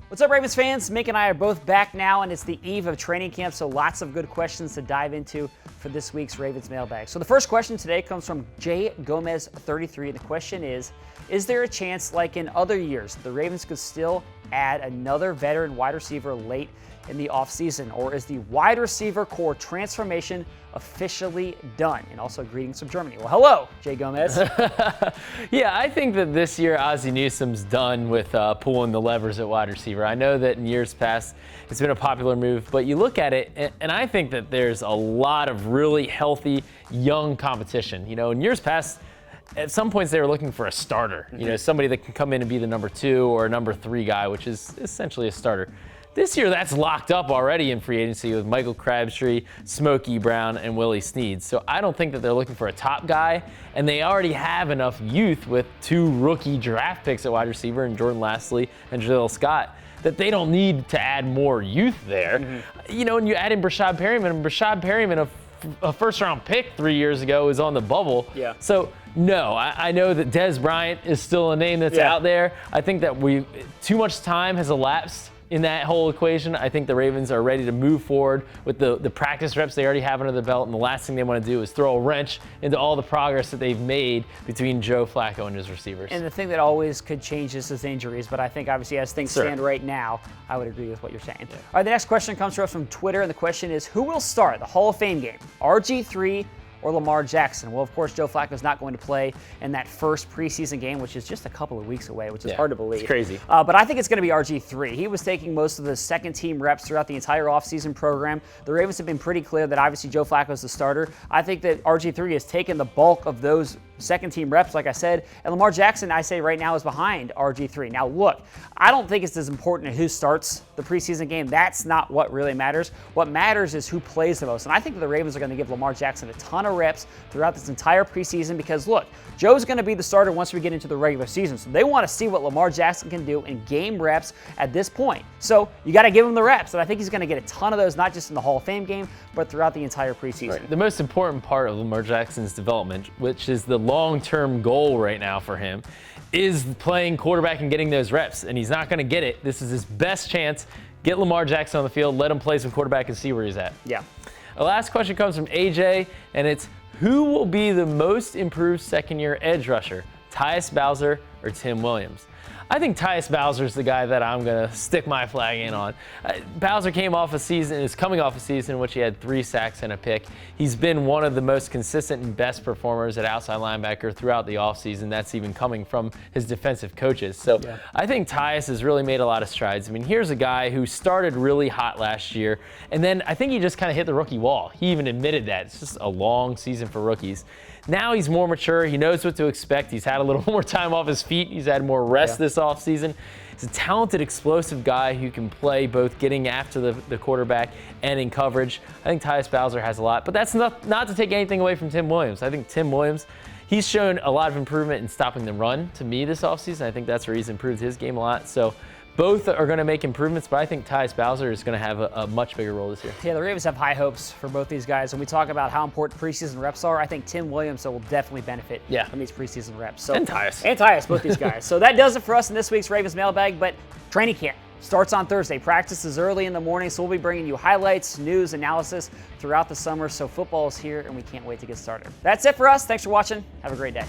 What's up, Ravens fans? Mick and I are both back now, and it's the eve of training camp, so lots of good questions to dive into for this week's Ravens Mailbag. So the first question today comes from J. Gomez 33, and the question is there a chance, like in other years, the Ravens could still add another veteran wide receiver late in the offseason, or is the wide receiver core transformation officially done? And also greetings from Germany. Well, hello, Jay Gomez. Yeah, I think that this year Ozzie Newsome's done with pulling the levers at wide receiver. I know that in years past it's been a popular move, but you look at it, and I think that there's a lot of really healthy, young competition. You know, in years past, at some points they were looking for a starter, you know, somebody that can come in and be the number 2 or a number 3 guy, which is essentially a starter. This year, that's locked up already in free agency with Michael Crabtree, Smokey Brown, and Willie Snead. So I don't think that they're looking for a top guy, and they already have enough youth with 2 rookie draft picks at wide receiver in Jordan Lastly and Jaleel Scott that they don't need to add more youth there. You know, and you add in Brashad Perryman, a first-round pick 3 years ago, is on the bubble. Yeah. So no, I know that Dez Bryant is still a name that's out there. I think that too much time has elapsed in that whole equation. I think the Ravens are ready to move forward with the practice reps they already have under the belt, and the last thing they want to do is throw a wrench into all the progress that they've made between Joe Flacco and his receivers. And the thing that always could change this is injuries, but I think obviously as things stand right now, I would agree with what you're saying. Yeah. All right, the next question comes to us from Twitter, and the question is, who will start the Hall of Fame game, RG3 or Lamar Jackson? Well, of course, Joe Flacco's not going to play in that first preseason game, which is just a couple of weeks away, which is hard to believe. It's crazy. But I think it's going to be RG3. He was taking most of the second-team reps throughout the entire offseason program. The Ravens have been pretty clear that obviously Joe Flacco's the starter. I think that RG3 has taken the bulk of those second-team reps, like I said, and Lamar Jackson, I say right now, is behind RG3. Now, look, I don't think it's as important who starts the preseason game. That's not what really matters. What matters is who plays the most, and I think that the Ravens are going to give Lamar Jackson a ton of reps throughout this entire preseason because, look, Joe's going to be the starter once we get into the regular season, so they want to see what Lamar Jackson can do in game reps at this point. So you got to give him the reps, and I think he's going to get a ton of those, not just in the Hall of Fame game, but throughout the entire preseason. Right. The most important part of Lamar Jackson's development, which is the long-term goal right now for him, is playing quarterback and getting those reps, and he's not going to get it. This is his best chance. Get Lamar Jackson on the field, let him play some quarterback and see where he's at. Yeah. The last question comes from AJ, and it's, who will be the most improved second-year edge rusher, Tyus Bowser or Tim Williams? I think Tyus Bowser is the guy that I'm going to stick my flag in on. Bowser is coming off a season in which he had 3 sacks and a pick. He's been one of the most consistent and best performers at outside linebacker throughout the offseason. That's even coming from his defensive coaches. So I think Tyus has really made a lot of strides. I mean, here's a guy who started really hot last year, and then I think he just kind of hit the rookie wall. He even admitted that. It's just a long season for rookies. Now he's more mature. He knows what to expect. He's had a little more time off his feet. He's had more rest this offseason. He's a talented, explosive guy who can play both getting after the quarterback and in coverage. I think Tyus Bowser has a lot, but that's not to take anything away from Tim Williams. I think Tim Williams, he's shown a lot of improvement in stopping the run to me this offseason. I think that's where he's improved his game a lot. So both are going to make improvements, but I think Tyus Bowser is going to have a much bigger role this year. Yeah, the Ravens have high hopes for both these guys. When we talk about how important preseason reps are, I think Tim Williams will definitely benefit from these preseason reps. So, and Tyus. And Tyus, both these guys. So that does it for us in this week's Ravens Mailbag, but training camp starts on Thursday. Practice is early in the morning, so we'll be bringing you highlights, news, analysis throughout the summer. So football is here, and we can't wait to get started. That's it for us. Thanks for watching. Have a great day.